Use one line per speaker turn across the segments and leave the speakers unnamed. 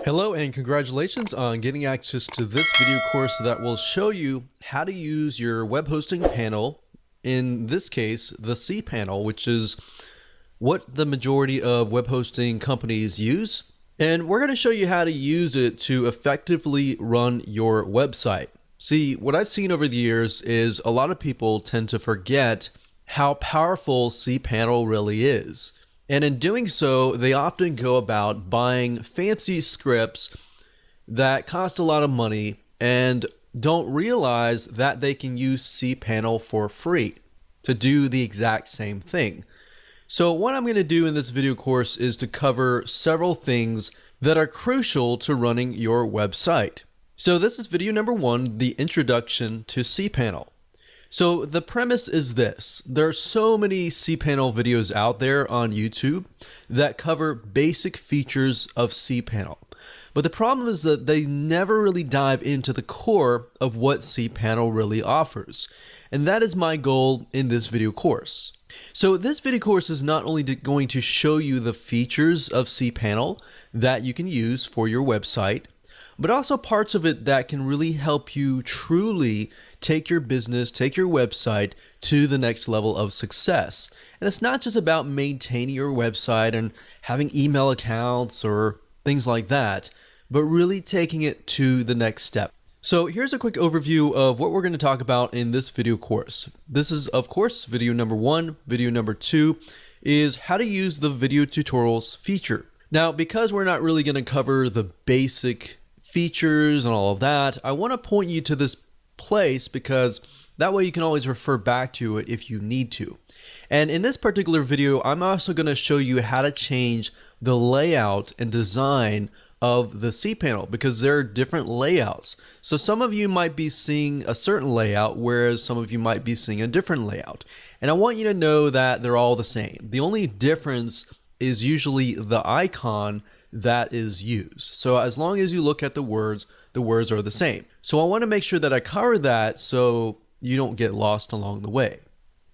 Hello and congratulations on getting access to this video course that will show you how to use your web hosting panel, in this case the cPanel, which is what the majority of web hosting companies use. And we're going to show you how to use it to effectively run your website. See, what I've seen over the years is a lot of people tend to forget how powerful cPanel really is. And in doing so, they often go about buying fancy scripts that cost a lot of money and don't realize that they can use cPanel for free to do the exact same thing. So what I'm going to do in this video course is to cover several things that are crucial to running your website. So this is video number 1, the introduction to cPanel. So the premise is this: there are so many cPanel videos out there on YouTube that cover basic features of cPanel. But the problem is that they never really dive into the core of what cPanel really offers. And that is my goal in this video course. So this video course is not only going to show you the features of cPanel that you can use for your website, but also parts of it that can really help you truly take your business, take your website to the next level of success. And it's not just about maintaining your website and having email accounts or things like that, but really taking it to the next step. So here's a quick overview of what we're going to talk about in this video course. This is, of course, video number 1. Video number 2 is how to use the video tutorials feature. Now, because we're not really going to cover the basic features and all of that, I want to point you to this place because that way you can always refer back to it if you need to. And in this particular video, I'm also going to show you how to change the layout and design of the cPanel, because there are different layouts. So some of you might be seeing a certain layout, whereas some of you might be seeing a different layout. And I want you to know that they're all the same. The only difference is usually the icon that is used. So as long as you look at the words are the same. So I want to make sure that I cover that so you don't get lost along the way.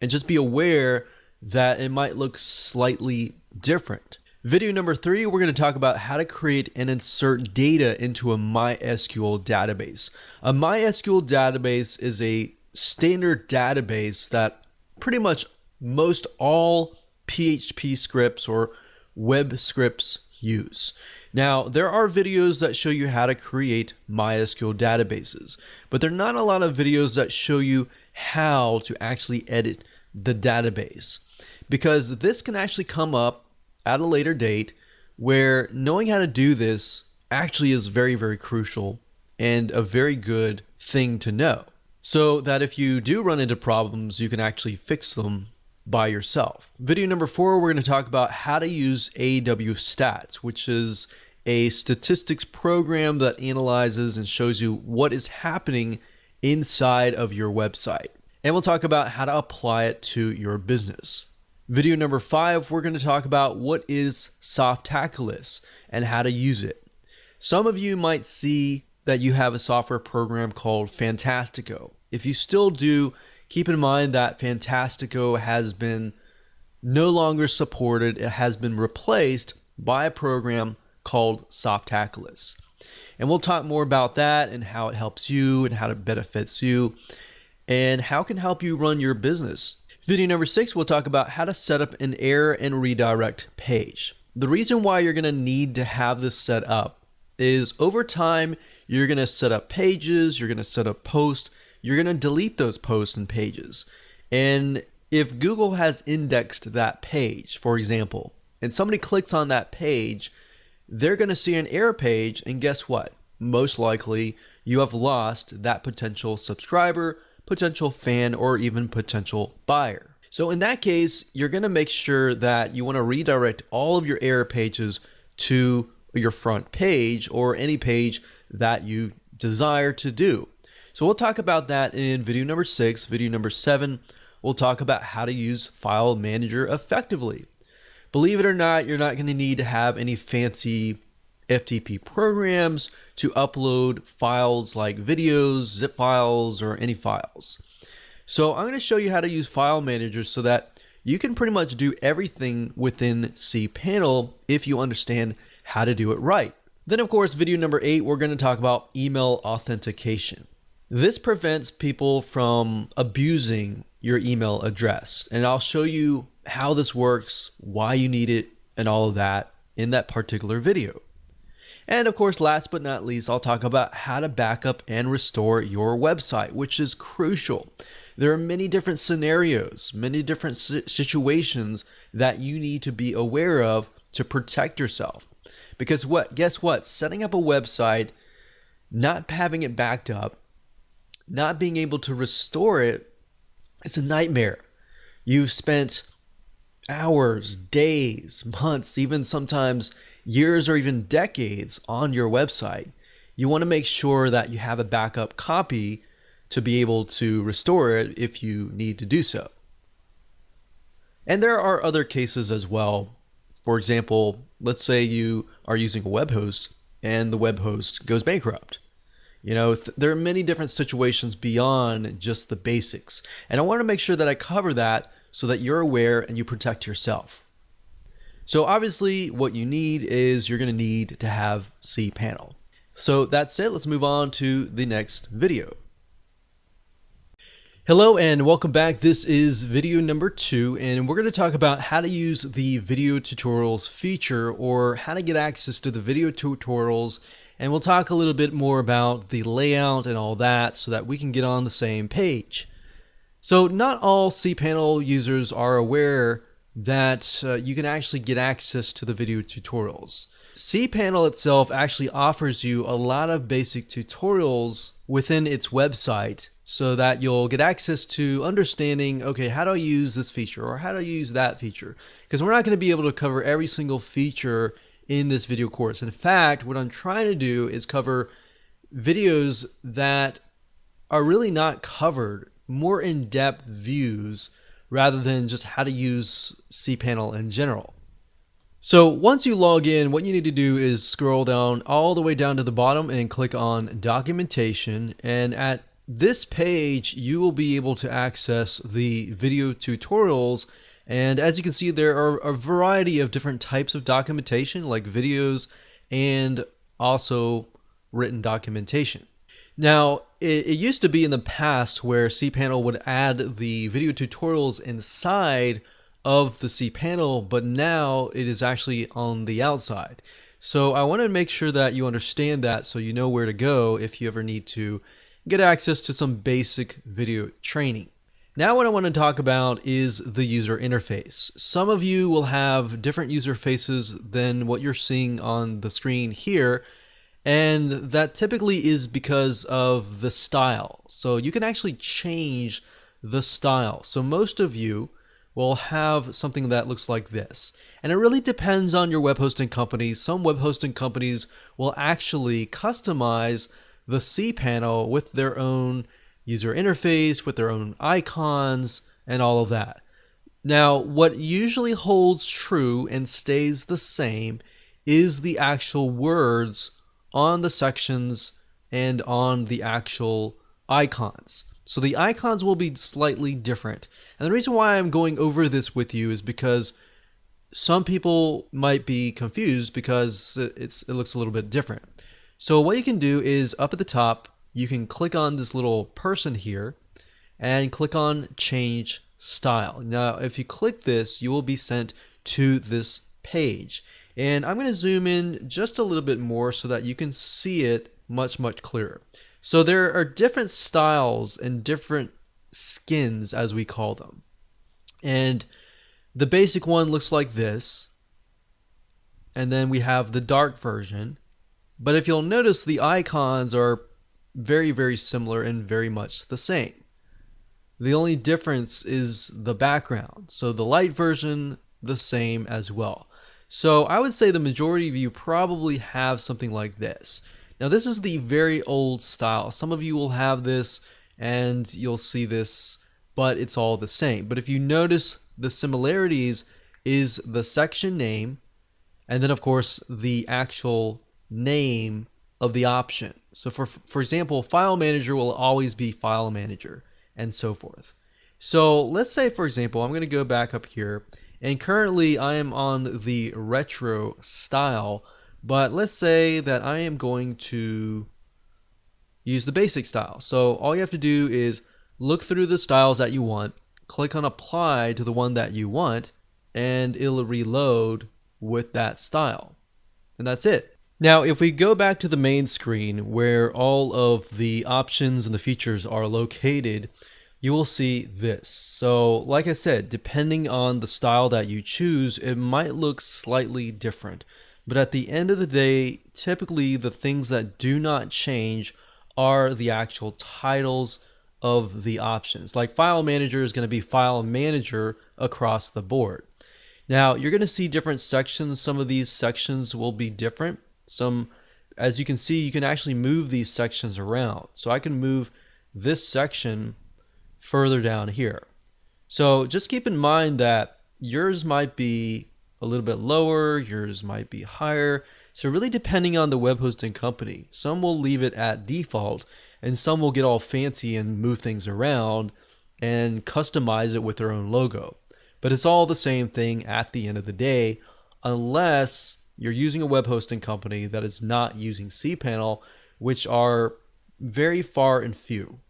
And just be aware that it might look slightly different. Video number 3, we're going to talk about how to create and insert data into a MySQL database. A MySQL database is a standard database that pretty much most all PHP scripts or web scripts use. Now, there are videos that show you how to create MySQL databases, but there are not a lot of videos that show you how to actually edit the database, because this can actually come up at a later date where knowing how to do this actually is very, very crucial and a very good thing to know, so that if you do run into problems, you can actually fix them by yourself. Video number 4, we're going to talk about how to use Awstats, which is a statistics program that analyzes and shows you what is happening inside of your website. And we'll talk about how to apply it to your business. Video number 5, we're going to talk about what is Softaculous and how to use it. Some of you might see that you have a software program called Fantastico. If you still do, keep in mind that Fantastico has been no longer supported. It has been replaced by a program called Softaculous. And we'll talk more about that and how it helps you and how it benefits you and how it can help you run your business. Video number 6, we'll talk about how to set up an error and redirect page. The reason why you're going to need to have this set up is over time, you're going to set up pages, you're going to set up posts, you're going to delete those posts and pages. And if Google has indexed that page, for example, and somebody clicks on that page, they're going to see an error page, and guess what? Most likely, you have lost that potential subscriber, potential fan, or even potential buyer. So in that case, you're going to make sure that you want to redirect all of your error pages to your front page or any page that you desire to do. So we'll talk about that in video number 6. Video number 7, we'll talk about how to use File Manager effectively. Believe it or not, you're not going to need to have any fancy FTP programs to upload files like videos, zip files, or any files. So I'm going to show you how to use File Manager so that you can pretty much do everything within cPanel if you understand how to do it right. Then of course, video number 8, we're going to talk about email authentication. This prevents people from abusing your email address. And I'll show you how this works, why you need it, and all of that in that particular video. And of course, last but not least, I'll talk about how to back up and restore your website, which is crucial. There are many different scenarios, many different situations that you need to be aware of to protect yourself. Because guess what? Setting up a website, not having it backed up, not being able to restore it, it's a nightmare. You've spent hours, days, months, even sometimes years or even decades on your website. You want to make sure that you have a backup copy to be able to restore it if you need to do so. And there are other cases as well. For example, let's say you are using a web host and the web host goes bankrupt. You know, there are many different situations beyond just the basics. And I want to make sure that I cover that so that you're aware and you protect yourself. So obviously what you need is you're going to need to have cPanel. So that's it. Let's move on to the next video. Hello and welcome back. This is video number 2, and we're going to talk about how to use the video tutorials feature, or how to get access to the video tutorials. And we'll talk a little bit more about the layout and all that so that we can get on the same page. So not all cPanel users are aware that you can actually get access to the video tutorials. cPanel itself actually offers you a lot of basic tutorials within its website so that you'll get access to understanding, okay, how do I use this feature or how do I use that feature? Because we're not going to be able to cover every single feature in this video course. In fact, what I'm trying to do is cover videos that are really not covered, more in-depth views rather than just how to use cPanel in general. So once you log in, what you need to do is scroll down all the way down to the bottom and click on documentation. And at this page, you will be able to access the video tutorials. And as you can see, there are a variety of different types of documentation, like videos and also written documentation. Now, it used to be in the past where cPanel would add the video tutorials inside of the cPanel, but now it is actually on the outside. So I want to make sure that you understand that so you know where to go if you ever need to get access to some basic video training. Now what I want to talk about is the user interface. Some of you will have different user faces than what you're seeing on the screen here, and that typically is because of the style. So you can actually change the style. So most of you will have something that looks like this. And it really depends on your web hosting company. Some web hosting companies will actually customize the cPanel with their own user interface, with their own icons, and all of that. Now, what usually holds true and stays the same is the actual words on the sections and on the actual icons. So the icons will be slightly different. And the reason why I'm going over this with you is because some people might be confused because it looks a little bit different. So what you can do is up at the top, you can click on this little person here and click on change style. Now, if you click this, you will be sent to this page. And I'm going to zoom in just a little bit more so that you can see it much clearer. So there are different styles and different skins, as we call them. And the basic one looks like this. And then we have the dark version. But if you'll notice, the icons are very similar and very much the same. The only difference is the background. So the light version, the same as well. So I would say the majority of you probably have something like this. Now this is the very old style. Some of you will have this and you'll see this, but it's all the same. But if you notice, the similarities is the section name, and then of course the actual name of the option. So for example, file manager will always be file manager, and so forth. So let's say, for example, I'm going to go back up here, and currently I am on the retro style, But let's say that I am going to use the basic style. So all you have to do is look through the styles that you want, click on apply to the one that you want, and it'll reload with that style. And that's it. Now, if we go back to the main screen where all of the options and the features are located, you will see this. So like I said, depending on the style that you choose, it might look slightly different. But at the end of the day, typically the things that do not change are the actual titles of the options. Like file manager is going to be file manager across the board. Now you're going to see different sections. Some of these sections will be different. Some, as you can see, you can actually move these sections around. So I can move this section further down here. So just keep in mind that yours might be a little bit lower, yours might be higher. So really depending on the web hosting company, some will leave it at default and some will get all fancy and move things around and customize it with their own logo. But it's all the same thing at the end of the day, unless you're using a web hosting company that is not using cPanel, which are very far and few.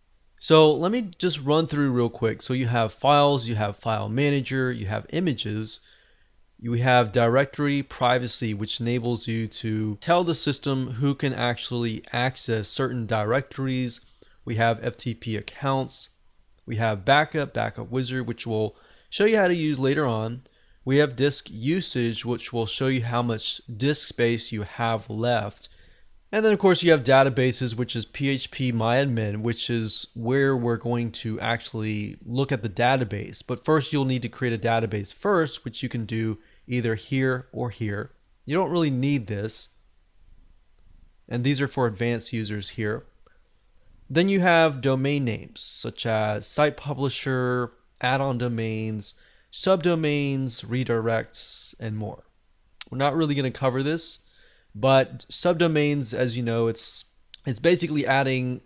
So let me just run through real quick. So you have files, you have file manager, you have images, you have directory privacy, which enables you to tell the system who can actually access certain directories. We have FTP accounts. We have backup wizard, which we'll show you how to use later on. We have disk usage, which will show you how much disk space you have left. And then of course you have databases, which is phpMyAdmin, which is where we're going to actually look at the database. But first you'll need to create a database first, which you can do either here or here. You don't really need this. And these are for advanced users here. Then you have domain names such as site publisher, add-on domains, subdomains, redirects, and more. We're not really going to cover this, but subdomains, as you know, it's basically adding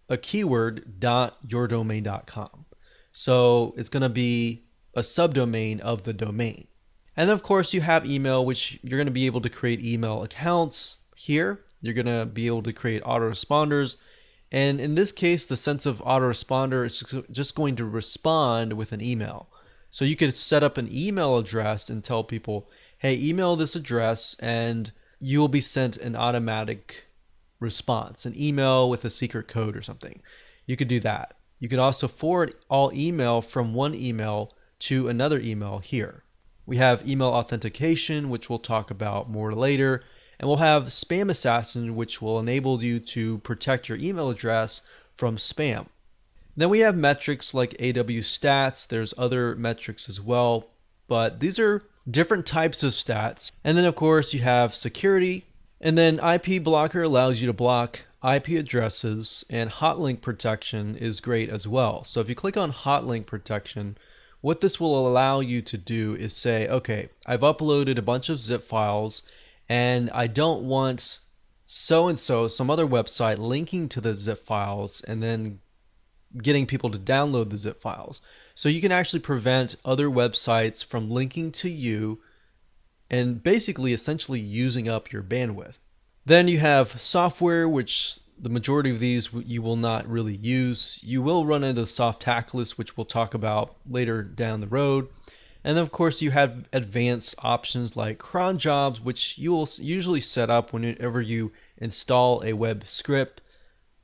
a keyword .yourdomain.com. So it's going to be a subdomain of the domain. And then of course you have email, which you're going to be able to create email accounts here. You're going to be able to create autoresponders. And in this case, the sense of autoresponder is just going to respond with an email. So you could set up an email address and tell people, hey, email this address and you will be sent an automatic response, an email with a secret code or something. You could do that. You could also forward all email from one email to another email here. We have email authentication, which we'll talk about more later. And we'll have spam assassin, which will enable you to protect your email address from spam. Then we have metrics like Awstats. There's other metrics as well, but these are different types of stats. And then of course you have security, and then IP blocker allows you to block IP addresses, and hotlink protection is great as well. So if you click on hotlink protection, what this will allow you to do is say, okay, I've uploaded a bunch of zip files and I don't want so-and-so, some other website linking to the zip files and then getting people to download the zip files. So you can actually prevent other websites from linking to you and basically essentially using up your bandwidth. Then you have software, which the majority of these you will not really use. You will run into Softaculous, which we'll talk about later down the road. And then of course you have advanced options like cron jobs, which you will usually set up whenever you install a web script.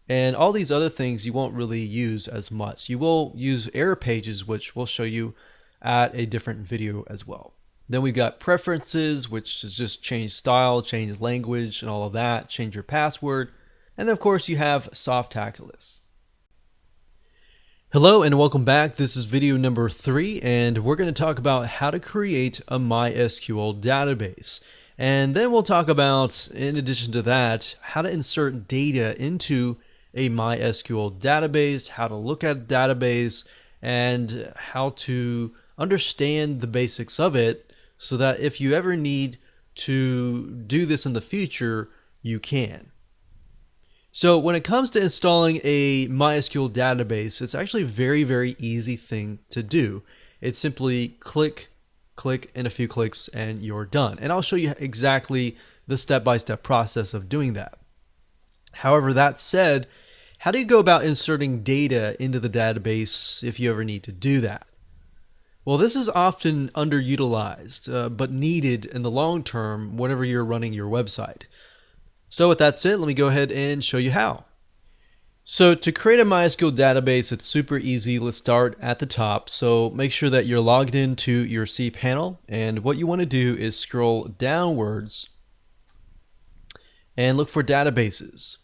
And all these other things you won't really use as much. You will use error pages, which we'll show you at a different video as well. Then we've got preferences, which is just change style, change language, and all of that, change your password. And then of course you have Softaculous. Hello and welcome back. This is video number 3, and we're going to talk about how to create a MySQL database. And then we'll talk about, in addition to that, how to insert data into a MySQL database, how to look at a database, and how to understand the basics of it so that if you ever need to do this in the future, you can. So when it comes to installing a MySQL database, it's actually a very, very easy thing to do. It's simply click, and a few clicks, and you're done. And I'll show you exactly the step-by-step process of doing that. However, that said, how do you go about inserting data into the database if you ever need to do that? Well, this is often underutilized, but needed in the long term whenever you're running your website. So with that said, let me go ahead and show you how. So to create a MySQL database, it's super easy. Let's start at the top. So make sure that you're logged into your cPanel, and what you want to do is scroll downwards and look for databases.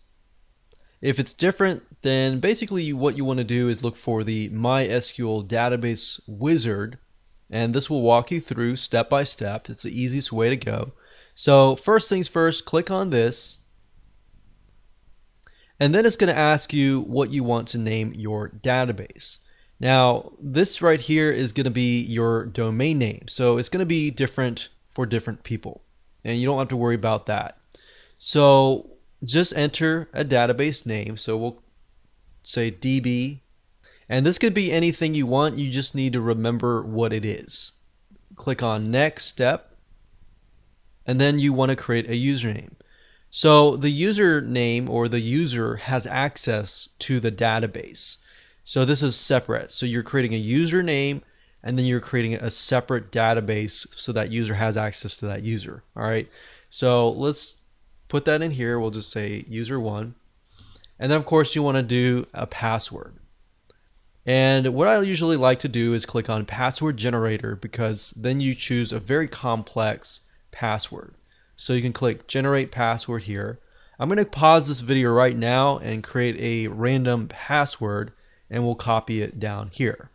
If it's different, then basically what you want to do is look for the MySQL database wizard, and this will walk you through step by step. It's the easiest way to go. So first things first, click on this, and then it's going to ask you what you want to name your database. Now this right here is going to be your domain name, so it's going to be different for different people, and you don't have to worry about that. So just enter a database name. So we'll say DB, and this could be anything you want. You just need to remember what it is. Click on next step, and then you want to create a username. So the username or the user has access to the database. So this is separate. So you're creating a username, and then you're creating a separate database so that user has access to that user. All right. So let's put that in here. We'll just say user1. And then of course you want to do a password. And what I usually like to do is click on password generator, because then you choose a very complex password. So you can click generate password here. I'm going to pause this video right now and create a random password, and we'll copy it down here.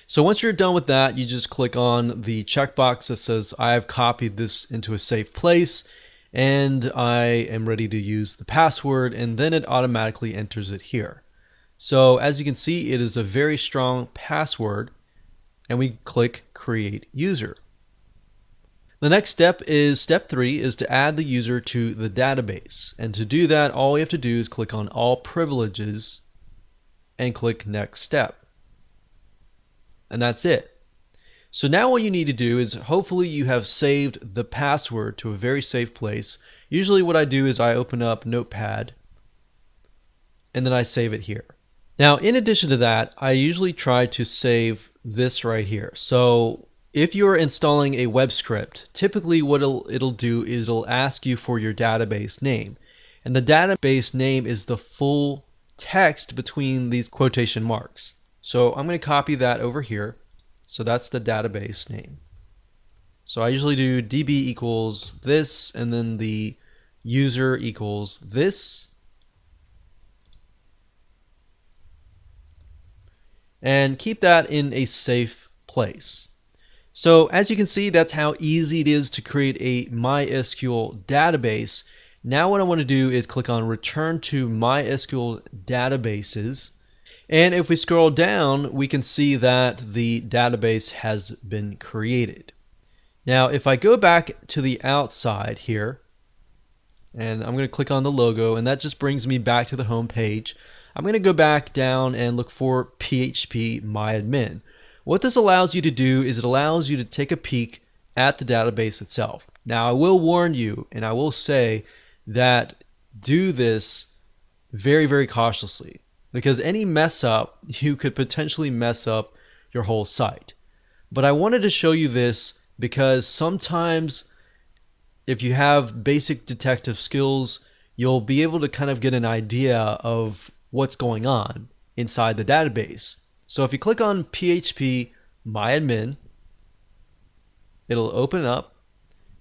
So once you're done with that, you just click on the checkbox that says I have copied this into a safe place, and I am ready to use the password, and then it automatically enters it here. So as you can see, it is a very strong password, and we click create user. The next step is step 3, is to add the user to the database. And to do that, all we have to do is click on all privileges and click next step. And that's it. So now what you need to do is, hopefully you have saved the password to a very safe place. Usually what I do is I open up Notepad and then I save it here. Now in addition to that, I usually try to save this right here. So if you're installing a web script, typically what it'll do is it'll ask you for your database name. And the database name is the full text between these quotation marks. So I'm going to copy that over here. So that's the database name. So I usually do db equals this, and then the user equals this. And keep that in a safe place. So as you can see, that's how easy it is to create a MySQL database. Now what I want to do is click on return to MySQL databases. And if we scroll down, we can see that the database has been created. Now, if I go back to the outside here, and I'm going to click on the logo, and that just brings me back to the home page. I'm going to go back down and look for PHP MyAdmin. What this allows you to do is it allows you to take a peek at the database itself. Now, I will warn you, and I will say that do this very, very cautiously, because any mess up, you could potentially mess up your whole site. But I wanted to show you this because sometimes if you have basic detective skills, you'll be able to kind of get an idea of what's going on inside the database. So if you click on PHP MyAdmin, it'll open up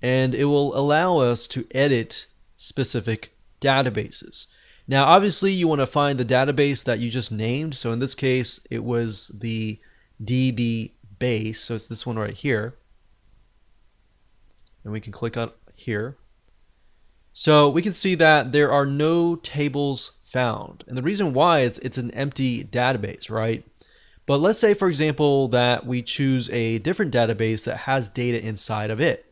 and it will allow us to edit specific databases. Now, obviously, you want to find the database that you just named. So in this case, it was the DB base. So it's this one right here. And we can click on here. So we can see that there are no tables found. And the reason why is it's an empty database, right? But let's say, for example, that we choose a different database that has data inside of it.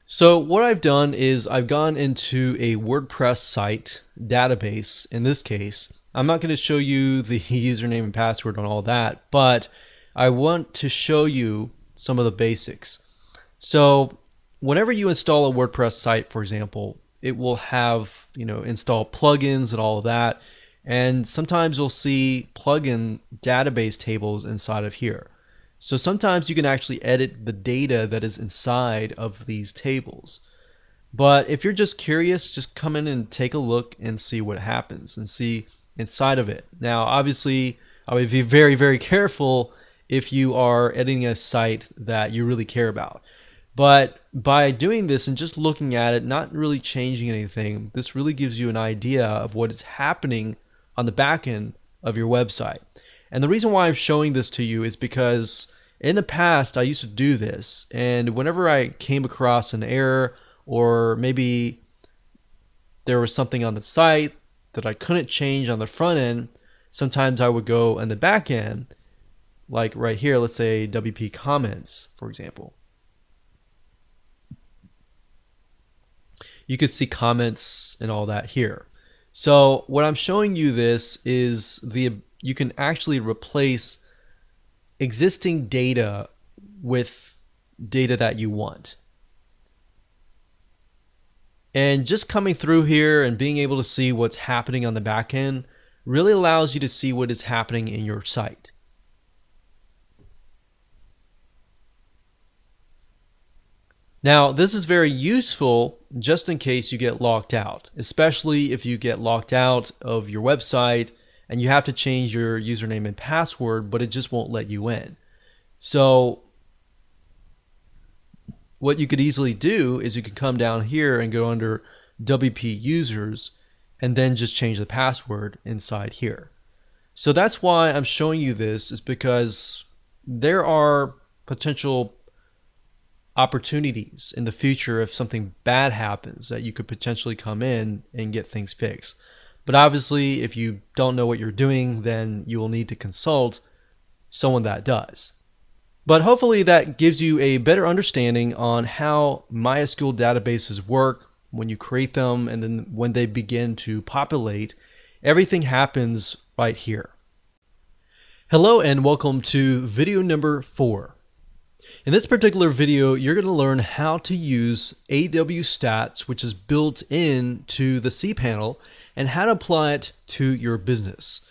So what I've done is I've gone into a WordPress site database. In this case, I'm not going to show you the username and password on all that, but I want to show you some of the basics. So whenever you install a WordPress site, for example, it will have, install plugins and all of that. And sometimes you'll see plugin database tables inside of here. So sometimes you can actually edit the data that is inside of these tables. But if you're just curious, just come in and take a look and see what happens and see inside of it. Now, obviously, I would be very, very careful if you are editing a site that you really care about. But by doing this and just looking at it, not really changing anything, this really gives you an idea of what is happening on the back end of your website. And the reason why I'm showing this to you is because in the past, I used to do this. And whenever I came across an error, or maybe there was something on the site that I couldn't change on the front end, sometimes I would go on the back end, like right here, let's say WP comments, for example. You could see comments and all that here. So what I'm showing you this is you can actually replace existing data with data that you want. And just coming through here and being able to see what's happening on the back end really allows you to see what is happening in your site. Now, this is very useful just in case you get locked out, especially if you get locked out of your website and you have to change your username and password, but it just won't let you in. So what you could easily do is you could come down here and go under WP users and then just change the password inside here. So that's why I'm showing you this, is because there are potential opportunities in the future if something bad happens that you could potentially come in and get things fixed. But obviously, if you don't know what you're doing, then you will need to consult someone that does. But hopefully that gives you a better understanding on how MySQL databases work when you create them, and then when they begin to populate, everything happens right here. Hello and welcome to video number 4. In this particular video, you're going to learn how to use Awstats, which is built into the cPanel, and how to apply it to your business.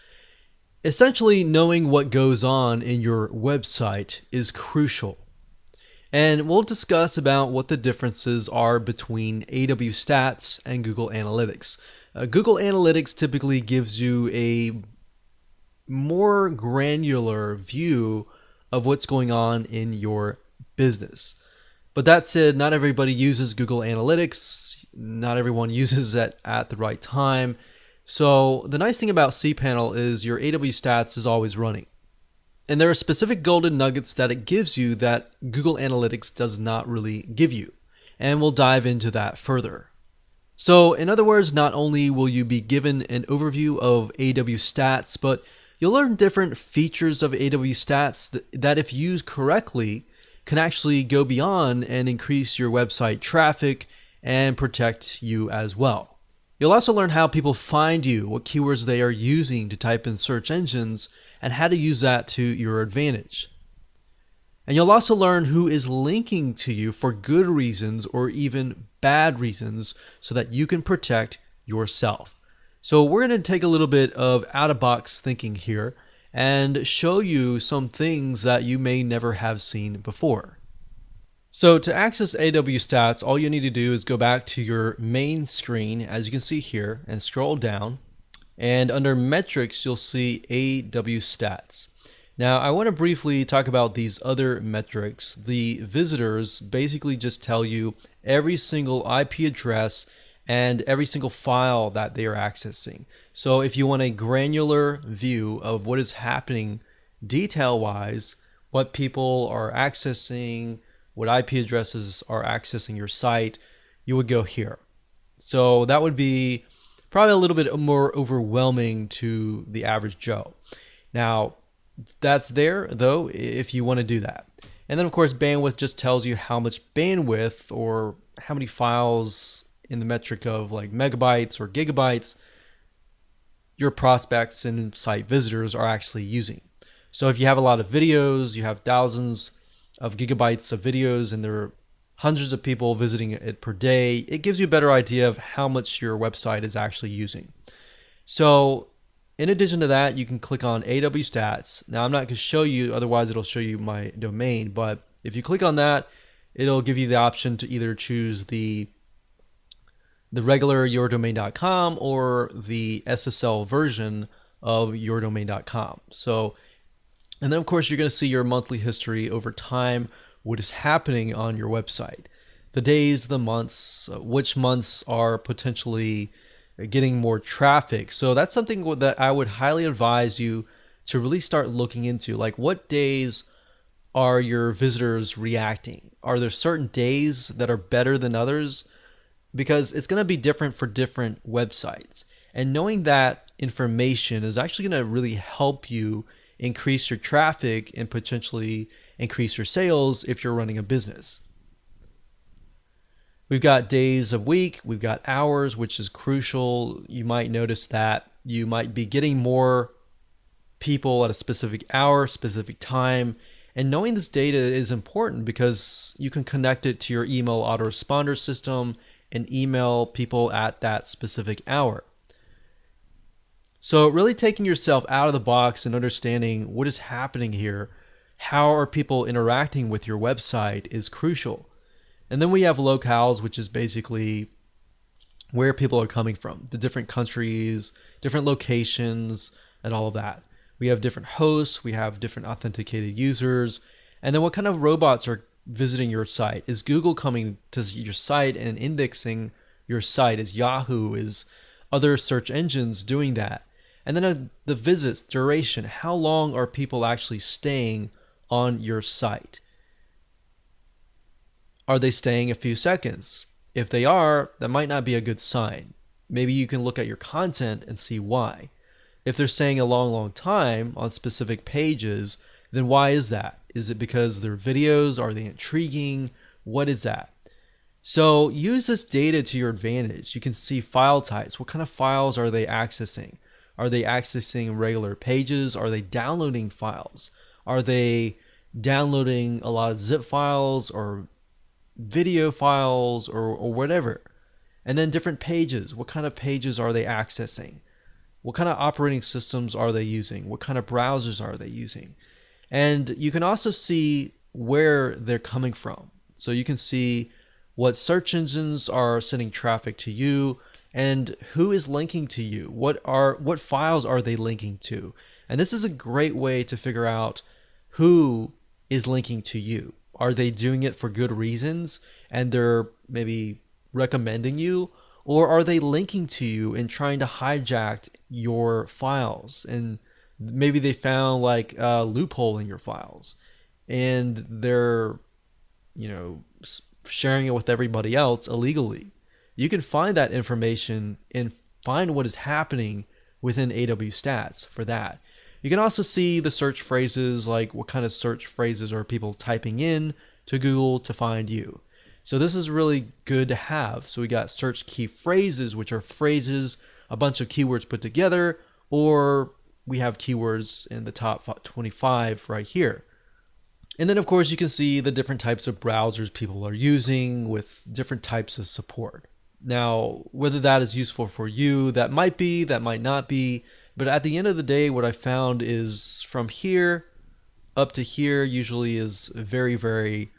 Essentially, knowing what goes on in your website is crucial. And we'll discuss about what the differences are between Awstats and Google Analytics. Google Analytics typically gives you a more granular view of what's going on in your business. But that said, not everybody uses Google Analytics. Not everyone uses it at the right time. So the nice thing about cPanel is your Awstats is always running. And there are specific golden nuggets that it gives you that Google Analytics does not really give you. And we'll dive into that further. So in other words, not only will you be given an overview of Awstats, but you'll learn different features of Awstats that if used correctly can actually go beyond and increase your website traffic and protect you as well. You'll also learn how people find you, what keywords they are using to type in search engines, and how to use that to your advantage. And you'll also learn who is linking to you for good reasons or even bad reasons so that you can protect yourself. So we're going to take a little bit of out-of-box thinking here and show you some things that you may never have seen before. So to access Awstats, all you need to do is go back to your main screen, as you can see here, and scroll down. And under metrics, you'll see Awstats. Now, I want to briefly talk about these other metrics. The visitors basically just tell you every single IP address and every single file that they are accessing. So if you want a granular view of what is happening detail-wise, what people are accessing, what IP addresses are accessing your site, you would go here. So that would be probably a little bit more overwhelming to the average Joe. Now, that's there though if you want to do that. And then of course bandwidth just tells you how much bandwidth or how many files in the metric of like megabytes or gigabytes your prospects and site visitors are actually using. So if you have a lot of videos, you have thousands of gigabytes of videos and they're hundreds of people visiting it per day, it gives you a better idea of how much your website is actually using. So in addition to that, you can click on Awstats. Now I'm not going to show you, otherwise it'll show you my domain, but if you click on that, it'll give you the option to either choose the regular yourdomain.com or the SSL version of yourdomain.com. So, and then of course you're going to see your monthly history over time, what is happening on your website, the days, the months, which months are potentially getting more traffic. So that's something that I would highly advise you to really start looking into. Like, what days are your visitors reacting? Are there certain days that are better than others? Because it's going to be different for different websites. And knowing that information is actually going to really help you increase your traffic and potentially increase your sales if you're running a business. We've got days of week, we've got hours, which is crucial. You might notice that you might be getting more people at a specific hour, specific time. And knowing this data is important because you can connect it to your email autoresponder system and email people at that specific hour. So really taking yourself out of the box and understanding what is happening here, how are people interacting with your website is crucial. And then we have locales, which is basically where people are coming from, the different countries, different locations, and all of that. We have different hosts, we have different authenticated users, and then what kind of robots are visiting your site. Is Google coming to your site and indexing your site? Is Yahoo, is other search engines doing that? And then the visits, duration, how long are people actually staying on your site? Are they staying a few seconds? If they are, that might not be a good sign. Maybe you can look at your content and see why. If they're staying a long time on specific pages, then why is that? Is it because their videos? Are they intriguing? What is that? So use this data to your advantage. You can see file types. What kind of files are they accessing? Are they accessing regular pages? Are they downloading files? Are they downloading a lot of zip files or video files or whatever? And then different pages. What kind of pages are they accessing? What kind of operating systems are they using? What kind of browsers are they using? And you can also see where they're coming from. So you can see what search engines are sending traffic to you and who is linking to you. What files are they linking to? And this is a great way to figure out who is linking to you. Are they doing it for good reasons and they're maybe recommending you? Or are they linking to you and trying to hijack your files? And maybe they found like a loophole in your files and they're, sharing it with everybody else illegally. You can find that information and find what is happening within Awstats for that. You can also see the search phrases, like what kind of search phrases are people typing in to Google to find you. So this is really good to have. So we got search key phrases, which are phrases, a bunch of keywords put together, or we have keywords in the top 25 right here. And then of course you can see the different types of browsers people are using with different types of support. Now, whether that is useful for you, that might be, that might not be. But at the end of the day, what I found is from here up to here usually is very, very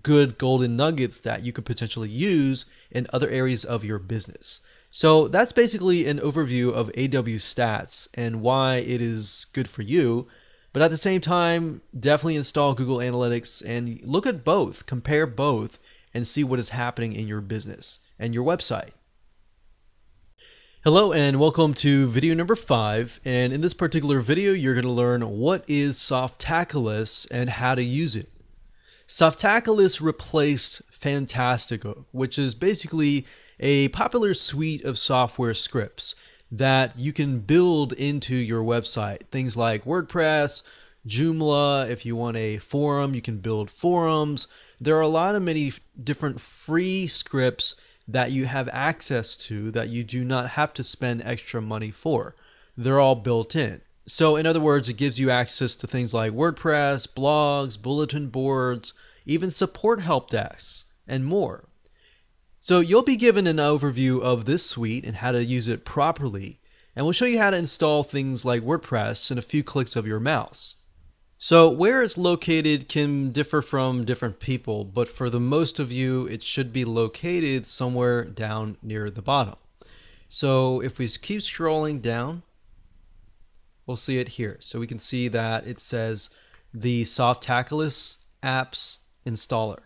good golden nuggets that you could potentially use in other areas of your business. So that's basically an overview of Awstats and why it is good for you. But at the same time, definitely install Google Analytics and look at both, compare both, and see what is happening in your business and your website. Hello and welcome to video number 5, and in this particular video you're going to learn what is Softaculous and how to use it. Softaculous replaced Fantastico, which is basically a popular suite of software scripts that you can build into your website. Things like WordPress, Joomla. If you want a forum, you can build forums. There are many different free scripts that you have access to that you do not have to spend extra money for. They're all built in. So in other words, it gives you access to things like WordPress, blogs, bulletin boards, even support help desks, and more. So you'll be given an overview of this suite and how to use it properly, and we'll show you how to install things like WordPress in a few clicks of your mouse. So where it's located can differ from different people, but for the most of you, it should be located somewhere down near the bottom. So if we keep scrolling down, we'll see it here. So we can see that it says the Softaculous apps installer.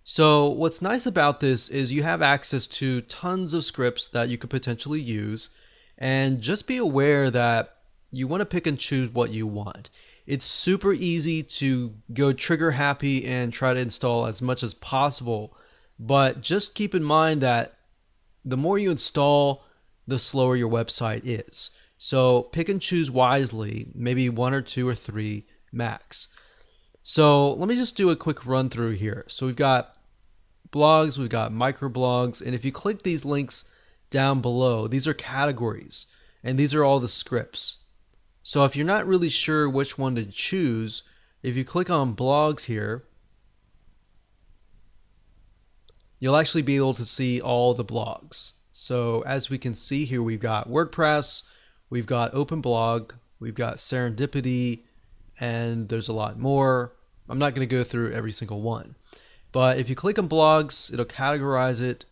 So what's nice about this is you have access to tons of scripts that you could potentially use, and just be aware that you want to pick and choose what you want. It's super easy to go trigger happy and try to install as much as possible, but just keep in mind that the more you install, the slower your website is. So pick and choose wisely, maybe 1 or 2 or 3 max. So let me just do a quick run through here. So we've got blogs, we've got microblogs, and if you click these links down below, these are categories, and these are all the scripts. So if you're not really sure which one to choose, if you click on blogs here, you'll actually be able to see all the blogs. So as we can see here, we've got WordPress, we've got OpenBlog, we've got Serendipity, and there's a lot more. I'm not going to go through every single one. But if you click on blogs, it'll categorize it.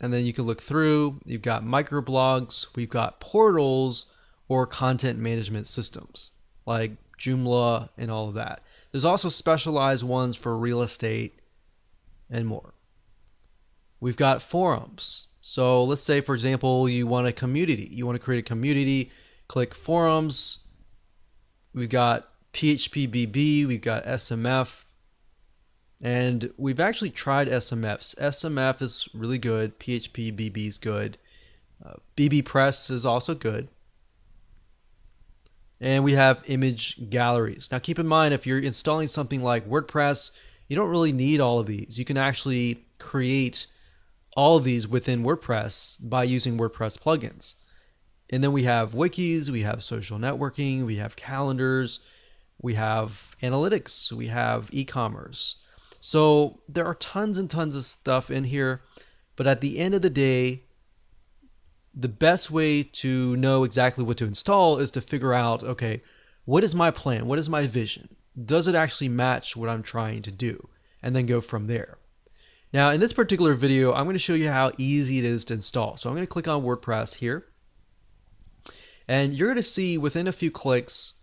And then you can look through. You've got microblogs, we've got portals or content management systems like Joomla and all of that. There's also specialized ones for real estate and more. We've got forums. So let's say, for example, you want a community. You want to create a community, click forums. We've got PHPBB, we've got SMF, and we've actually tried SMFs. SMF is really good. PHPBB is good. BBPress is also good. And we have image galleries. Now keep in mind, if you're installing something like WordPress, you don't really need all of these. You can actually create all of these within WordPress by using WordPress plugins. And then we have wikis, we have social networking, we have calendars, we have analytics, we have e-commerce. So there are tons and tons of stuff in here, but at the end of the day, the best way to know exactly what to install is to figure out, okay, what is my plan? What is my vision? Does it actually match what I'm trying to do? And then go from there. Now, in this particular video, I'm going to show you how easy it is to install. So I'm going to click on WordPress here. And you're going to see within a few clicks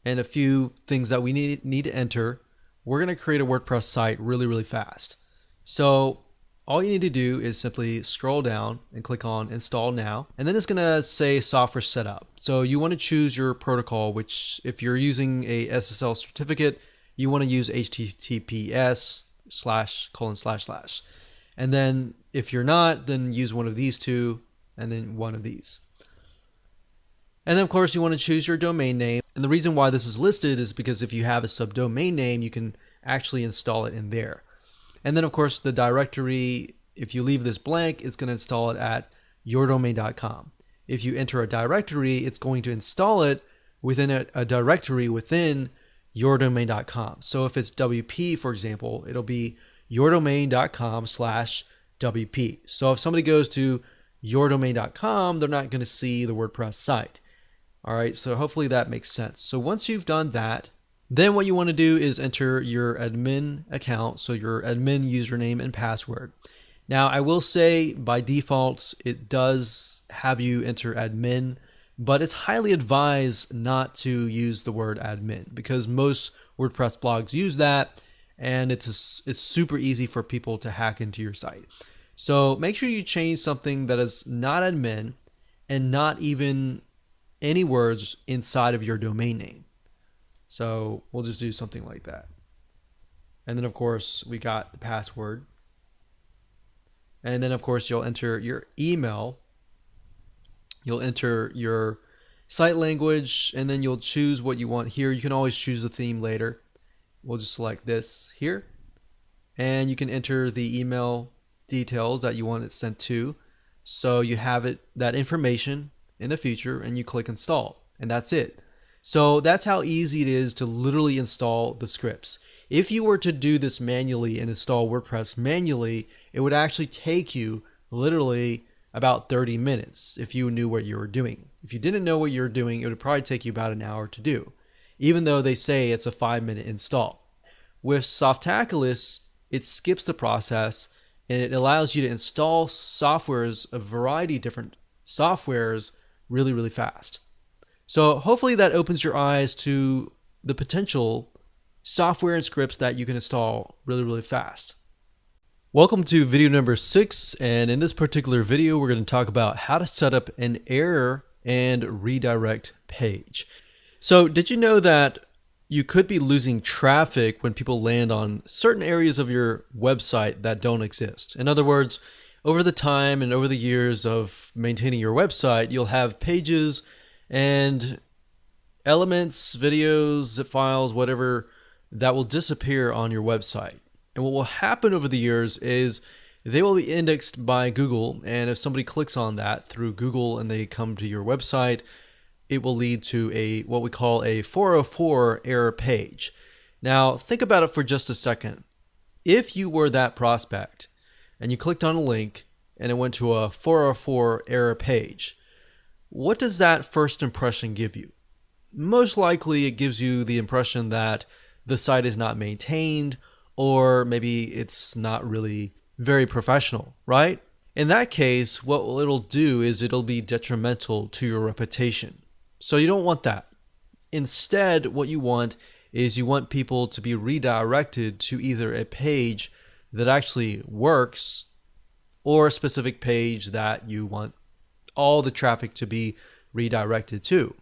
and a few things that we need to enter, we're going to create a WordPress site really, really fast. So all you need to do is simply scroll down and click on Install Now. And then it's going to say Software Setup. So you want to choose your protocol, which if you're using a SSL certificate, you want to use HTTPS // And then if you're not, then use one of these two and then one of these. And then of course you want to choose your domain name. And the reason why this is listed is because if you have a subdomain name, you can actually install it in there. And then of course the directory, if you leave this blank, it's going to install it at yourdomain.com. If you enter a directory, it's going to install it within a directory within yourdomain.com. So if it's WP, for example, it'll be yourdomain.com/WP. So if somebody goes to yourdomain.com, they're not going to see the WordPress site. All right, so hopefully that makes sense. So once you've done that, then what you want to do is enter your admin account, so your admin username and password. Now, I will say by default, it does have you enter admin, but it's highly advised not to use the word admin because most WordPress blogs use that, and it's super easy for people to hack into your site. So make sure you change something that is not admin and not even any words inside of your domain name. So we'll just do something like that. And then of course we got the password. And then of course you'll enter your email. You'll enter your site language, and then you'll choose what you want here. You can always choose a theme later. We'll just select this here. And you can enter the email details that you want it sent to. So you have that information in the future, and you click install, and that's it. So that's how easy it is to literally install the scripts. If you were to do this manually and install WordPress manually, it would actually take you literally about 30 minutes if you knew what you were doing. If you didn't know what you were doing, it would probably take you about an hour to do, even though they say it's a 5-minute install. With Softaculous, it skips the process and it allows you to install softwares, a variety of different softwares, really, really fast. So hopefully that opens your eyes to the potential software and scripts that you can install really, really fast. Welcome to video number 6, and in this particular video we're going to talk about how to set up an error and redirect page. So did you know that you could be losing traffic when people land on certain areas of your website that don't exist? In other words, over the time and over the years of maintaining your website, you'll have pages and elements, videos, zip files, whatever, that will disappear on your website. And what will happen over the years is they will be indexed by Google, and if somebody clicks on that through Google and they come to your website, it will lead to what we call a 404 error page. Now, think about it for just a second. If you were that prospect and you clicked on a link and it went to a 404 error page, what does that first impression give you? Most likely it gives you the impression that the site is not maintained, or maybe it's not really very professional, right? In that case, what it'll do is it'll be detrimental to your reputation. So you don't want that. Instead, what you want is you want people to be redirected to either a page that actually works or a specific page that you want all the traffic to be redirected to.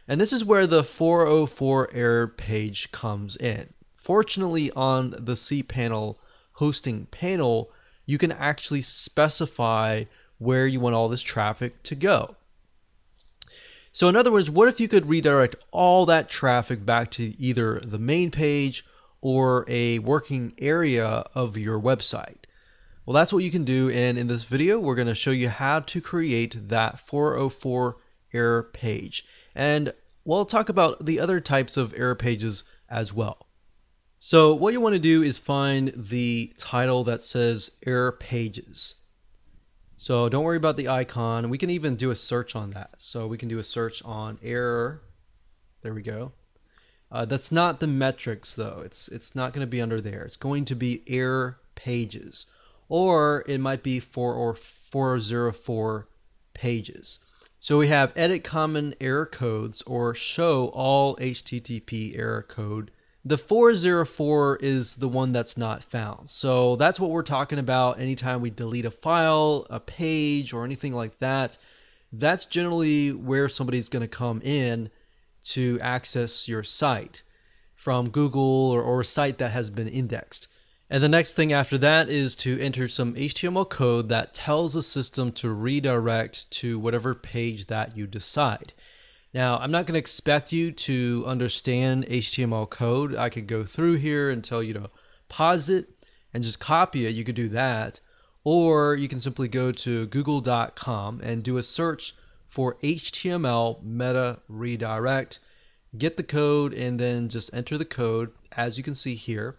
And this is where the 404 error page comes in. Fortunately, on the cPanel hosting panel, you can actually specify where you want all this traffic to go. So in other words, what if you could redirect all that traffic back to either the main page or a working area of your website? Well, that's what you can do, and in this video, we're going to show you how to create that 404 error page. And we'll talk about the other types of error pages as well. So what you want to do is find the title that says error pages. So don't worry about the icon. We can even do a search on that. So we can do a search on error. There we go. That's not the metrics though. It's not going to be under there. It's going to be error pages, or it might be 404 pages. So we have edit common error codes or show all HTTP error code. The 404 is the one that's not found. So that's what we're talking about anytime we delete a file, a page, or anything like that. That's generally where somebody's going to come in to access your site from Google or a site that has been indexed. And the next thing after that is to enter some HTML code that tells the system to redirect to whatever page that you decide. Now, I'm not going to expect you to understand HTML code. I could go through here and tell you to pause it and just copy it. You could do that. Or you can simply go to google.com and do a search for HTML meta redirect. Get the code and then just enter the code as you can see here.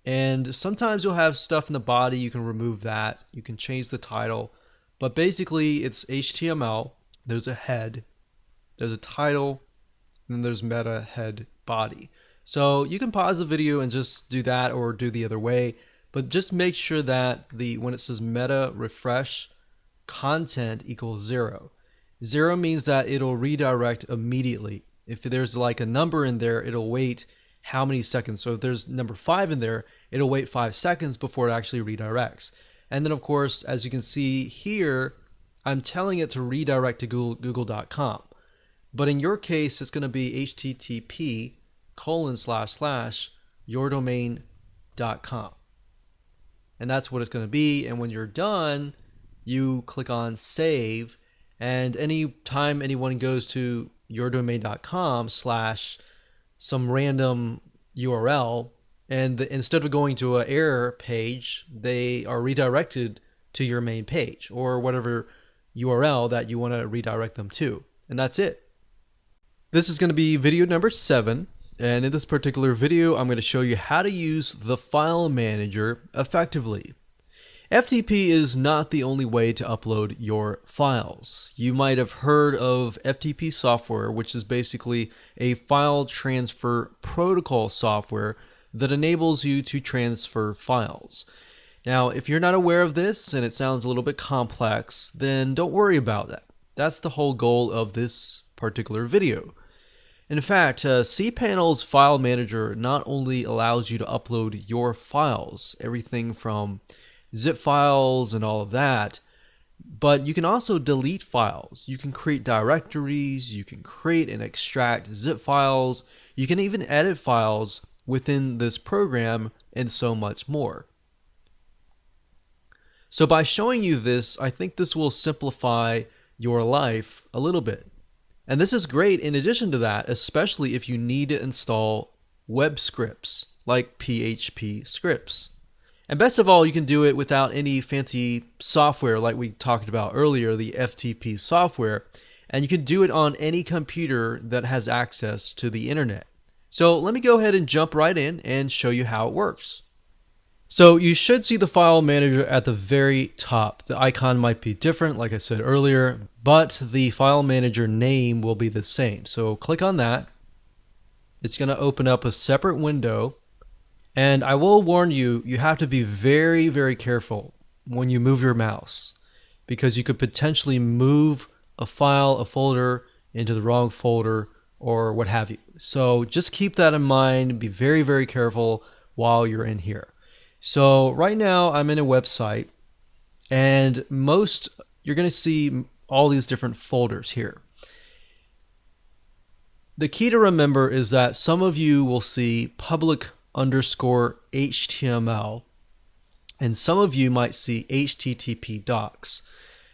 And sometimes you'll have stuff in the body. You can remove that. You can change the title. But basically, it's HTML. There's a head. There's a title, and then there's meta head body. So you can pause the video and just do that or do the other way, but just make sure that when it says meta refresh, content equals 0. 0 means that it'll redirect immediately. If there's like a number in there, it'll wait how many seconds. So if there's number 5 in there, it'll wait 5 seconds before it actually redirects. And then of course, as you can see here, I'm telling it to redirect to google.com. But in your case, it's going to be http://yourdomain.com. And that's what it's going to be. And when you're done, you click on save. And anytime anyone goes to yourdomain.com / some random URL, and instead of going to an error page, they are redirected to your main page or whatever URL that you want to redirect them to. And that's it. This is going to be video number 7, and in this particular video I'm going to show you how to use the file manager effectively. FTP is not the only way to upload your files. You might have heard of FTP software, which is basically a file transfer protocol software that enables you to transfer files. Now, if you're not aware of this and it sounds a little bit complex, then don't worry about that. That's the whole goal of this particular video. In fact, cPanel's file manager not only allows you to upload your files, everything from zip files and all of that, but you can also delete files. You can create directories, you can create and extract zip files, you can even edit files within this program, and so much more. So by showing you this, I think this will simplify your life a little bit. And this is great in addition to that, especially if you need to install web scripts like PHP scripts. And best of all, you can do it without any fancy software like we talked about earlier, the FTP software, and you can do it on any computer that has access to the internet. So let me go ahead and jump right in and show you how it works. So you should see the file manager at the very top. The icon might be different, like I said earlier, but the file manager name will be the same. So click on that. It's going to open up a separate window. And I will warn you, you have to be very, very careful when you move your mouse, because you could potentially move a file, a folder into the wrong folder or what have you. So just keep that in mind. Be very, very careful while you're in here. So right now I'm in a website, and you're going to see all these different folders here. The key to remember is that some of you will see public_HTML, and some of you might see HTTP docs.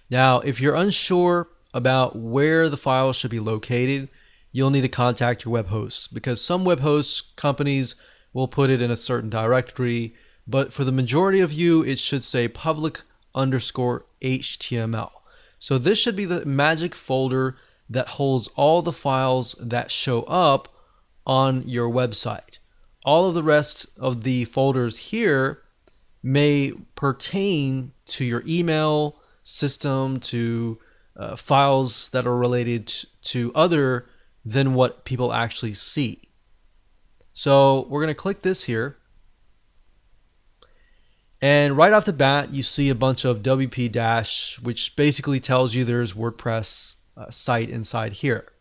Now, if you're unsure about where the file should be located, you'll need to contact your web hosts, because some web host companies will put it in a certain directory. But for the majority of you, it should say public_HTML. So this should be the magic folder that holds all the files that show up on your website. All of the rest of the folders here may pertain to your email system, to files that are related to other than what people actually see. So we're going to click this here. And right off the bat, you see a bunch of WP-, which basically tells you there's WordPress site inside here.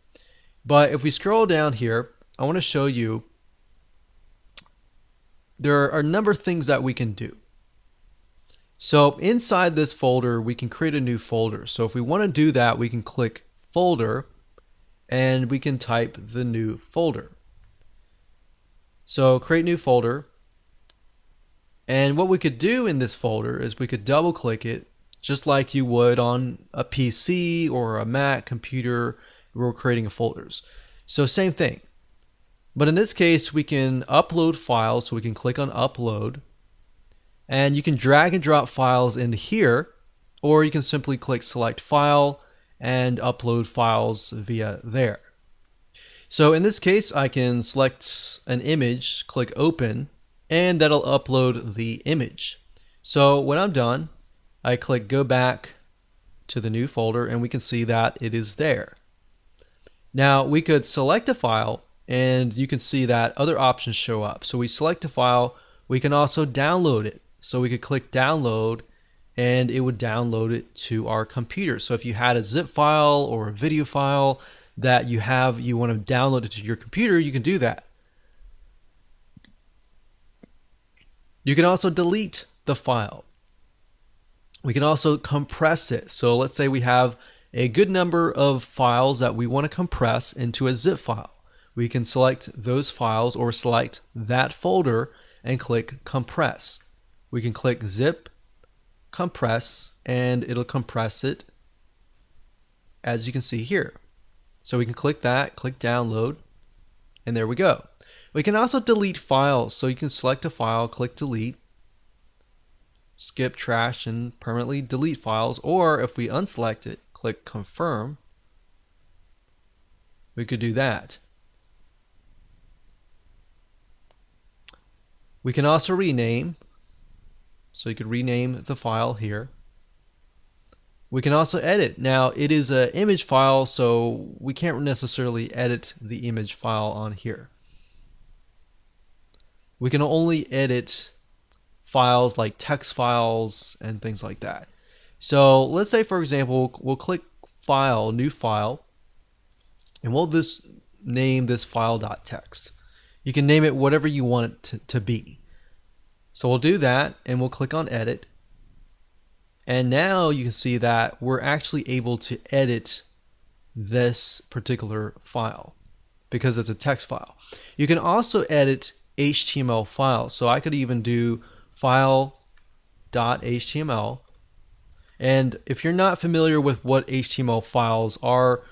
But if we scroll down here, I want to show you there are a number of things that we can do. So inside this folder, we can create a new folder. So if we want to do that, we can click Folder, and we can type the new folder. So create new folder. And what we could do in this folder is we could double click it just like you would on a PC or a Mac computer where we're creating folders. So same thing. But in this case, we can upload files, so we can click on upload, and you can drag and drop files into here, or you can simply click select file and upload files via there. So in this case, I can select an image, click open, and that'll upload the image. So when I'm done, I click go back to the new folder, and we can see that it is there. Now we could select a file, and you can see that other options show up. So we select a file, we can also download it. So we could click download, and it would download it to our computer. So if you had a zip file or a video file that you want to download it to your computer, you can do that. You can also delete the file. We can also compress it. So let's say we have a good number of files that we want to compress into a zip file. We can select those files or select that folder and click compress. We can click zip, compress, and it'll compress it as you can see here. So we can click that, click download, and there we go. We can also delete files. So you can select a file, click delete, skip trash, and permanently delete files. Or if we unselect it, click confirm, we could do that. We can also rename. So you could rename the file here. We can also edit. Now it is an image file, so we can't necessarily edit the image file on here. We can only edit files like text files and things like that. So let's say, for example, we'll click File, New File, and we'll just name this file.txt. You can name it whatever you want it to be. So we'll do that, and we'll click on Edit. And now you can see that we're actually able to edit this particular file because it's a text file. You can also edit HTML files. So I could even do file.html. And if you're not familiar with what HTML files are,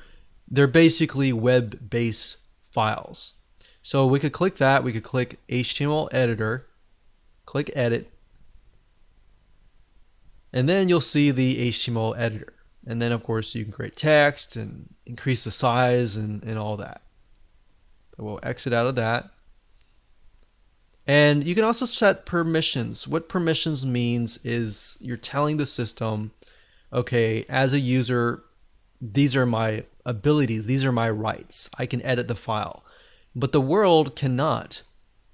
they're basically web-based files. So we could click that. We could click HTML editor, click edit, and then you'll see the HTML editor. And then of course you can create text and increase the size and all that. So we'll exit out of that. And you can also set permissions. What permissions means is you're telling the system, okay, as a user, these are my abilities, these are my rights. I can edit the file. But the world cannot.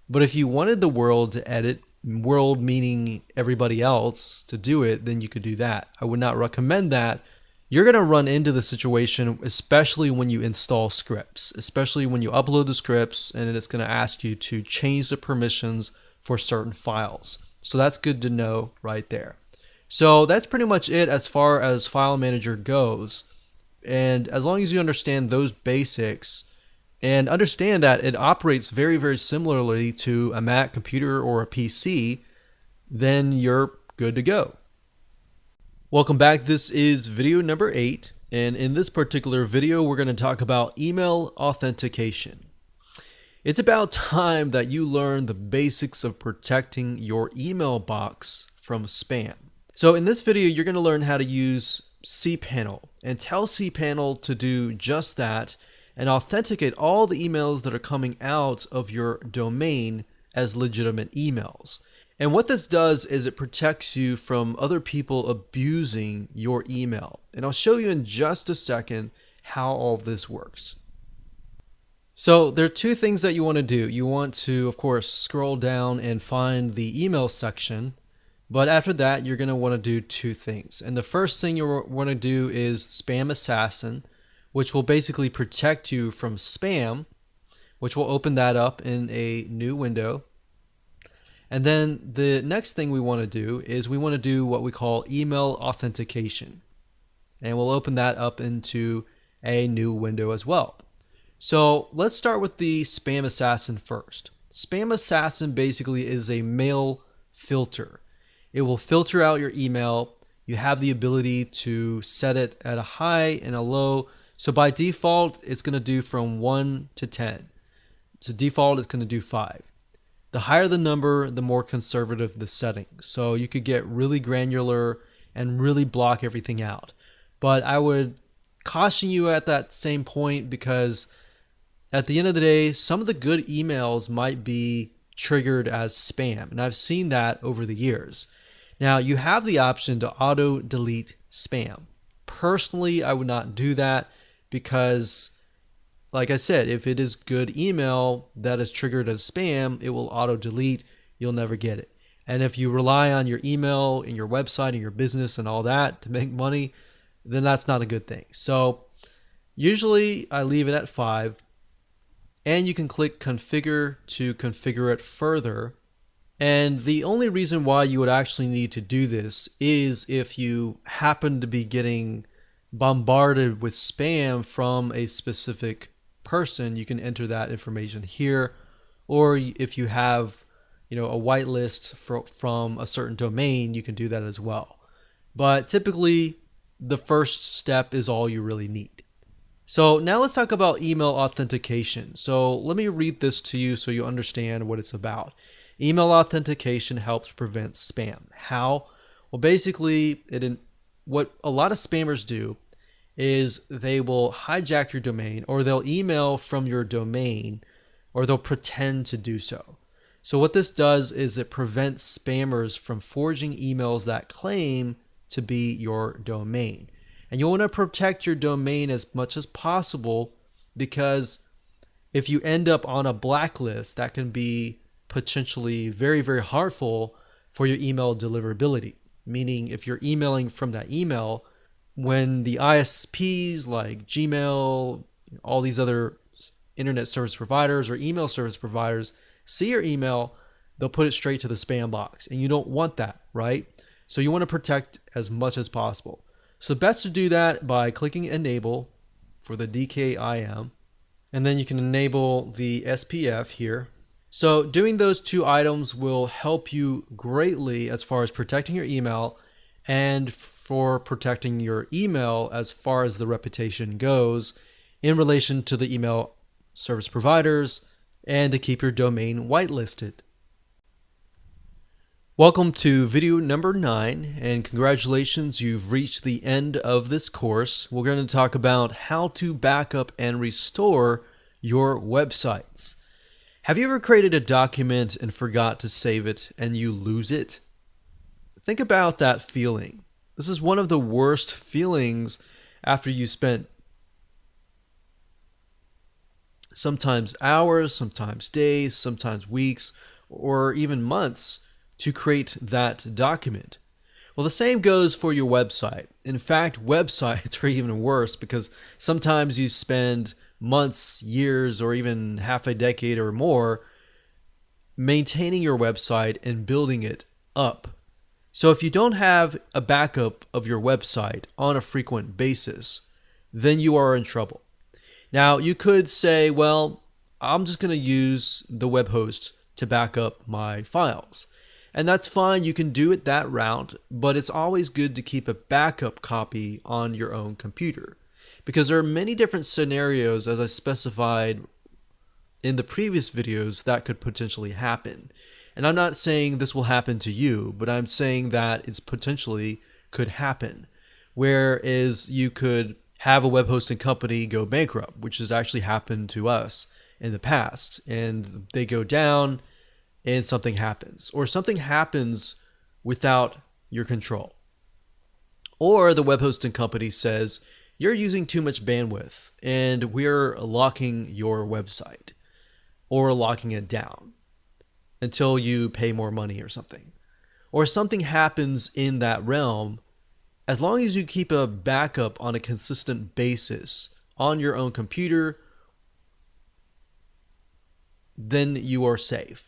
But if you wanted the world to edit, world meaning everybody else, to do it, then you could do that. I would not recommend that. You're going to run into the situation, especially when you install scripts, especially when you upload the scripts, and it's going to ask you to change the permissions for certain files. So that's good to know right there. So that's pretty much it as far as File Manager goes. And as long as you understand those basics and understand that it operates very, very similarly to a Mac computer or a PC, then you're good to go. Welcome back. This is video number 8, and in this particular video we're going to talk about email authentication. It's about time that you learn the basics of protecting your email box from spam. So in this video you're going to learn how to use cPanel and tell cPanel to do just that and authenticate all the emails that are coming out of your domain as legitimate emails. And what this does is it protects you from other people abusing your email. And I'll show you in just a second how all of this works. So there are two things that you want to do. You want to, of course, scroll down and find the email section. But after that, you're going to want to do two things. And the first thing you want to do is Spam Assassin, which will basically protect you from spam, which will open that up in a new window. And then the next thing we want to do is we want to do what we call email authentication. And we'll open that up into a new window as well. So let's start with the Spam Assassin first. Spam Assassin basically is a mail filter. It will filter out your email. You have the ability to set it at a high and a low. So by default, it's going to do from 1 to 10. So default, it's going to do 5. The higher the number, the more conservative the setting. So you could get really granular and really block everything out. But I would caution you at that same point because at the end of the day, some of the good emails might be triggered as spam. And I've seen that over the years. Now you have the option to auto delete spam. Personally, I would not do that because, like I said, if it is good email that is triggered as spam, it will auto delete. You'll never get it. And if you rely on your email and your website and your business and all that to make money, then that's not a good thing. So usually I leave it at 5, and you can click configure to configure it further. And the only reason why you would actually need to do this is if you happen to be getting bombarded with spam from a specific person. You can enter that information here, or if you have, a whitelist from a certain domain, you can do that as well. But typically, the first step is all you really need. So now let's talk about email authentication. So let me read this to you so you understand what it's about. Email authentication helps prevent spam. How? Well, basically, what a lot of spammers do is they will hijack your domain, or they'll email from your domain, or they'll pretend to do so. So what this does is it prevents spammers from forging emails that claim to be your domain. And you want to protect your domain as much as possible, because if you end up on a blacklist, that can be potentially very, very harmful for your email deliverability. Meaning if you're emailing from that email, when the ISPs like Gmail, all these other internet service providers or email service providers see your email, they'll put it straight to the spam box. And you don't want that, right? So you want to protect as much as possible. So best to do that by clicking enable for the DKIM. And then you can enable the SPF here. So doing those two items will help you greatly as far as protecting your email and for protecting your email as far as the reputation goes in relation to the email service providers and to keep your domain whitelisted. Welcome to video number 9, and congratulations, you've reached the end of this course. We're going to talk about how to back up and restore your websites. Have you ever created a document and forgot to save it and you lose it? Think about that feeling. This is one of the worst feelings after you spent sometimes hours, sometimes days, sometimes weeks, or even months to create that document. Well, the same goes for your website. In fact, websites are even worse because sometimes you spend months, years, or even half a decade or more maintaining your website and building it up. So if you don't have a backup of your website on a frequent basis, then you are in trouble. Now, you could say, well, I'm just going to use the web host to back up my files. And that's fine, you can do it that route, but it's always good to keep a backup copy on your own computer, because there are many different scenarios, as I specified in the previous videos, that could potentially happen. And I'm not saying this will happen to you, but I'm saying that it's potentially could happen. Whereas you could have a web hosting company go bankrupt, which has actually happened to us in the past, and they go down and something happens, or something happens without your control. Or the web hosting company says, you're using too much bandwidth and we're locking your website, or locking it down until you pay more money or something. Or something happens in that realm. As long as you keep a backup on a consistent basis on your own computer, then you are safe.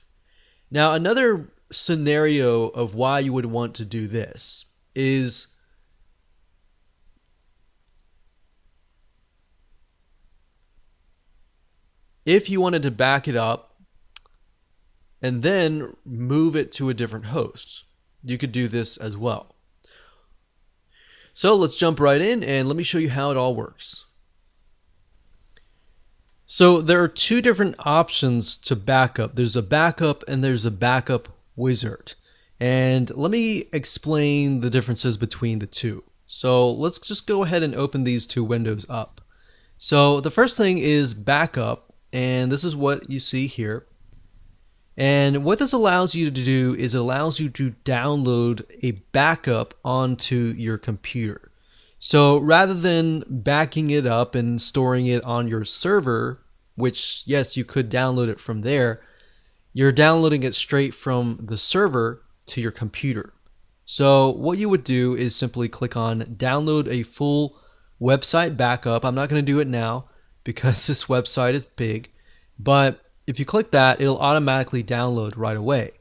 Now, another scenario of why you would want to do this is if you wanted to back it up and then move it to a different host. You could do this as well. So let's jump right in and let me show you how it all works. So there are two different options to backup. There's a backup and there's a backup wizard. And let me explain the differences between the two. So let's just go ahead and open these two windows up. So the first thing is backup, and this is what you see here. And what this allows you to do is it allows you to download a backup onto your computer. So rather than backing it up and storing it on your server, which yes, you could download it from there, you're downloading it straight from the server to your computer. So what you would do is simply click on download a full website backup. I'm not going to do it now because this website is big, but if you click that, it'll automatically download right away.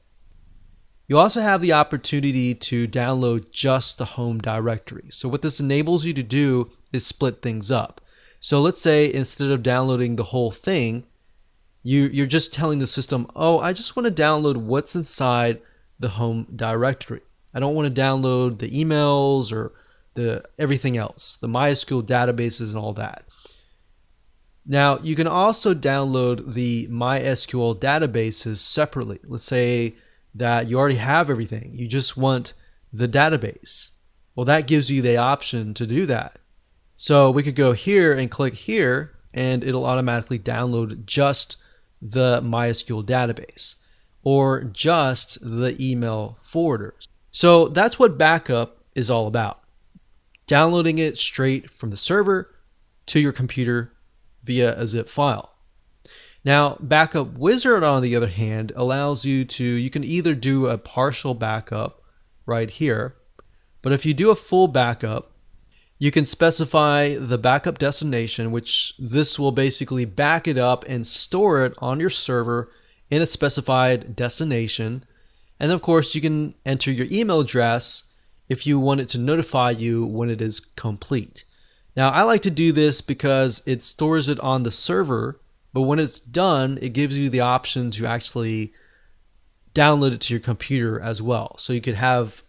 You also have the opportunity to download just the home directory. So what this enables you to do is split things up. So let's say instead of downloading the whole thing, you're just telling the system, oh, I just want to download what's inside the home directory. I don't want to download the emails or everything else, the MySQL databases and all that. Now, you can also download the MySQL databases separately. Let's say that you already have everything. You just want the database. Well, that gives you the option to do that. So we could go here and click here, and it'll automatically download just the MySQL database. or just the email forwarders. So that's what backup is all about. Downloading it straight from the server to your computer via a zip file. Now, Backup Wizard, on the other hand, allows you can either do a partial backup right here, but if you do a full backup, you can specify the backup destination, which this will basically back it up and store it on your server in a specified destination. And of course, you can enter your email address if you want it to notify you when it is complete. Now, I like to do this because it stores it on the server, but when it's done, it gives you the option to actually download it to your computer as well. So you could have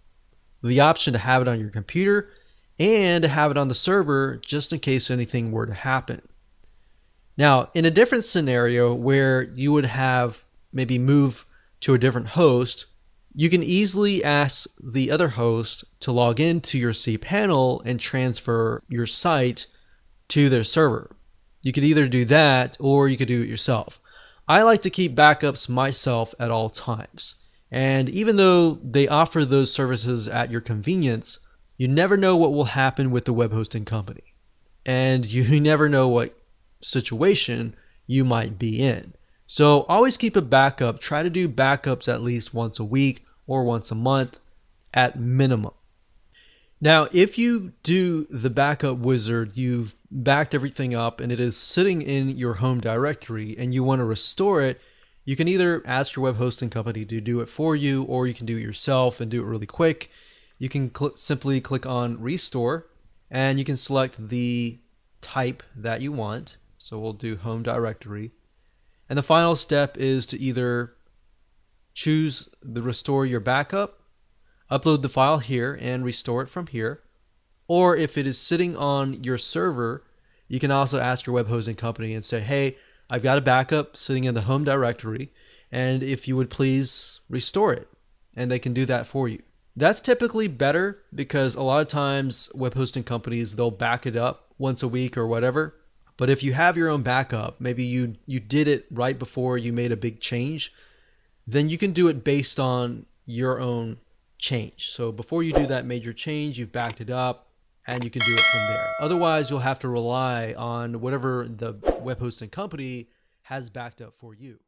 the option to have it on your computer and to have it on the server just in case anything were to happen. Now, in a different scenario where you would have maybe move to a different host, you can easily ask the other host to log into your cPanel and transfer your site to their server. You could either do that or you could do it yourself. I like to keep backups myself at all times. And even though they offer those services at your convenience, you never know what will happen with the web hosting company. And you never know what situation you might be in. So always keep a backup. Try to do backups at least once a week or once a month at minimum. Now, if you do the backup wizard, you've backed everything up and it is sitting in your home directory and you want to restore it, you can either ask your web hosting company to do it for you, or you can do it yourself and do it really quick. You can simply click on restore and you can select the type that you want. So we'll do home directory. And the final step is to either choose the restore your backup, upload the file here and restore it from here. Or if it is sitting on your server, you can also ask your web hosting company and say, hey, I've got a backup sitting in the home directory, and if you would please restore it. And they can do that for you. That's typically better because a lot of times web hosting companies, they'll back it up once a week or whatever. But if you have your own backup, maybe you did it right before you made a big change, then you can do it based on your own change. So before you do that major change, you've backed it up and you can do it from there. Otherwise, you'll have to rely on whatever the web hosting company has backed up for you.